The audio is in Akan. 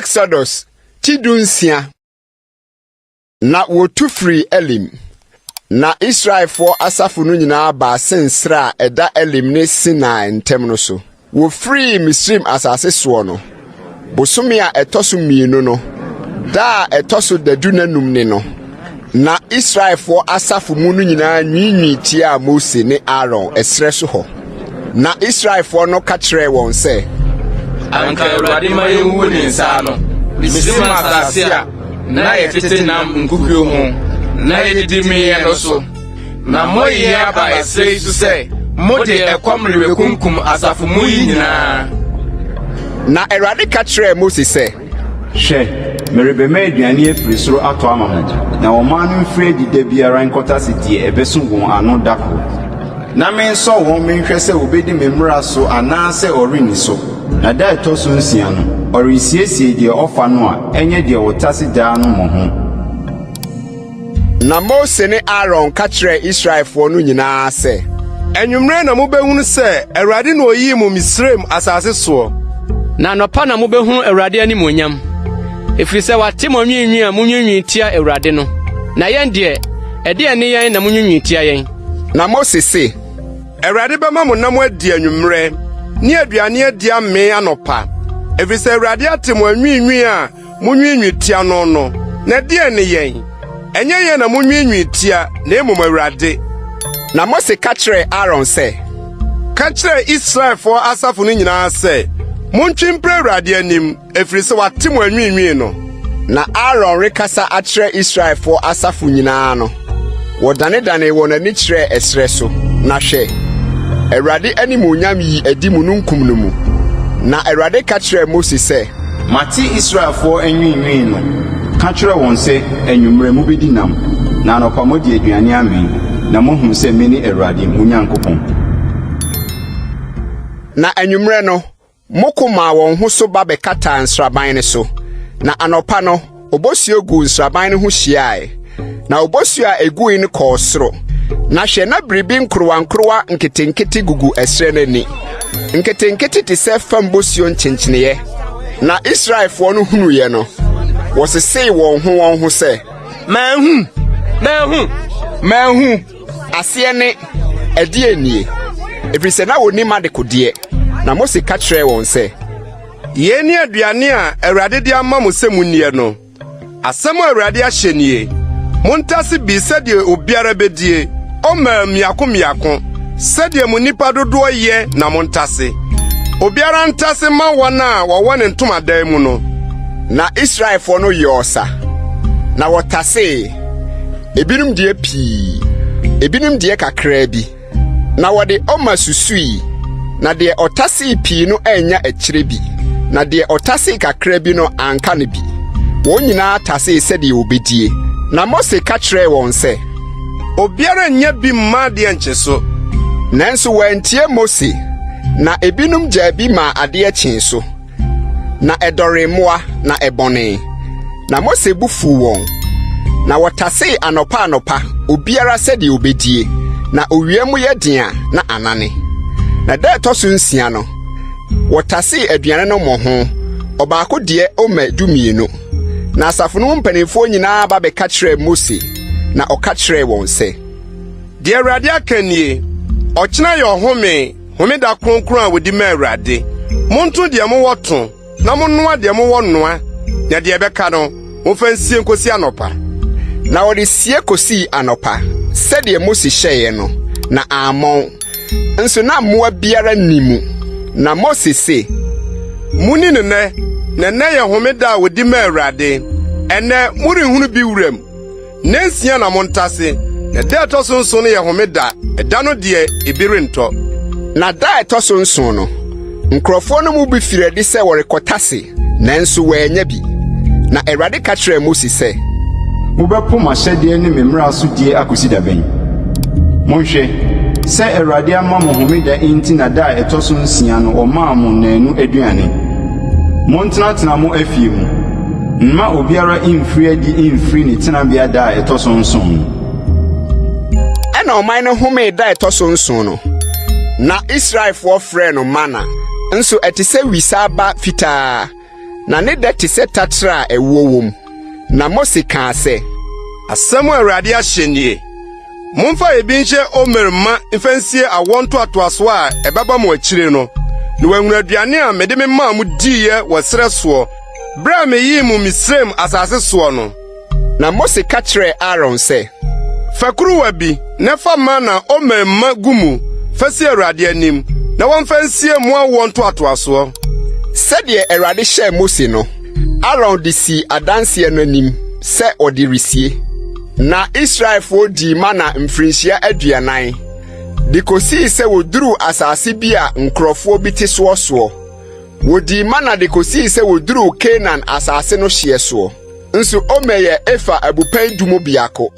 Exodus tidunsia na wotu free Elim na Israel for asafu no nyina ba sensra eda Elim ne Sinai ntem no so wo free Misrim asase so no bosome a etoso mienu no da etoso dadu nanum ne no na Israel for asafu mu no nyina nwinwi tia Mose ne Aaron esre so ho na Israel for no ka kire won se anka Awurade ma yehu ne nsa no Misrim asase a na yetete nam nkukuo ho na yedidi me no so na moyi aba esre su se mode ekwamre kunkum asafu mu nyina na Awurade ka kire Mose se hwe merebe me aduane afiri soro ato ama mo na oman no mfiri dida biara nkota sidie ebeso won ano dako na men so won men hwe se obedi memra so ana se orini so na da etoso nsia no orisiesie die ofa no a enye die wotase da no mo ho na Mose ne Aaron ka kire Israel for no nyina se enwumre na mobehunu se Awurade na oyi mu Misrim asase so na nopa na mobehunu Awurade animonyam efiri se wate mo nwinwi a munwinwi tia Awurade no na yen de ede ne yen na munwinwi tia yen na Mose se Awurade bema mo nam adi anwumre ni aduane adi ame anopa efiri se Awurade ate mo nwinwi a munwinwi tia no no na de ne yen enye yen na munwinwi tia na emom Awurade na Mose ka kire Aaron se ka kire Israel for asafu no nyina se montwimpre Awurade anim efiri se wate mo anwinwi no na Aaron rekasa a kire Israel for asafu nyina no wodane won ani kire esre so na hwe Awurade animonyam yi adi mu nunkum no mu na Awurade ka kire Mose se mate Israel for anwinwi no ka kire won se anwumre mu bedi nam na anopa mo di aduane amen na mo hu se meni Awurade munyankopon na anwumre no mokoma won ho so ba bekata nsraban ne so na anopa no obosio gu nsraban ne ho hyiae na obosio a egui ne kɔsoro na hwe na bribi nkrowa nketenkete gugu esre nani nketenkete te se fam bosio nchencheneye na Israel for no hunu ye no wosesei won ho se manhu ase ne ade anie efiri se na woni madekode na Mose ka kire won se ye ni aduane a Awurade di ama mo se munnie no asem Awurade ahye nie montase bi se de obiara bedie o ma miako se de mo nipa dodo ye na montase obiara ntase ma wona wo wone ntomadan mu no na Israel for no yosa na wotase ebinim die pii ebinim die kakra bi na wode oma susui na de otase pii no anya akire bi na de otase kakra bi no anka ne bi won nyina tase se de obedie na Mose ka kire won se obiara nya bi mma de enche so nanso wantie Mose na ebinom gya bi ma ade akyin so na edoremmoa na ebone na Mose bufu won na wotase anopa obiara se de obedie na owiemu ye dia na anane na da toso nsia no wotase aduane no mo ho obaako de o ma dumienu na asafo no mpanifo nyina ba be ka kire Mose na oka kire won se de Awurade akanie okina ye home da kronkron a wodi ma Awurade monto de mo woto na monnoa de mo wonnoa na de beka no mo fansie nkosi anopa na wode sie kosi anopa se de Mose hyeye no na amon nso na moa biara nimu na Mose se muni ne ye homeda a wodi ma Awurade ene muri hunu bi wuram nensia na montase na da toso nso no ye homeda eda no de ebirento na da toso nso no nkrofo no mu bi firedi se worekotase nanso wanya bi na Awurade ka kire Mose se mubepo mahyede ne memra so die akosi da ben monhwe se Awurade ama mo homeda enti na da etoso nsia no o ma mo nanu aduane montena mo afie mu nma obiara imfiri adi imfiri ne tenabia da etoso nson ena oman no home da etoso nson no na Israel for frɛ no Manna nso etise wisaba fitaa na ne da te sɛ tatra a ɛwɔ wom. Na Mose kaa sɛ, asɛm a Awurade ahyɛ nie. Momfa ebi nhyɛ Omer mma mfansie awɔ ntoatoaso a ɛbɛba mo akyire no. Na wɔahunu aduane a mede me maa mo diiɛ wɔ serɛ soɔ, bere a meyii mo Misraim asase soɔ no. Na Mose ka kyerɛɛ Aaron sɛ, fa kuruwa bi na fa Manna Omer mma gu mu, fa si Awurade anim, na wɔmfa nsie mo awɔ ntoatoasoɔ. Sɛdeɛ Awurade hyɛɛ Mose no, Aaron de si adanseɛ no anim sɛ ɔde resie. Na Israelfoɔ di Manna mfirinhyia 40, de kosii sɛ woduru asase bi a nkurɔfoɔ bi te soɔ. Wodi Manna de kosii sɛ woduru Canaan asase no hyeɛ soɔ. Nso Omer yɛ efa abupan 12.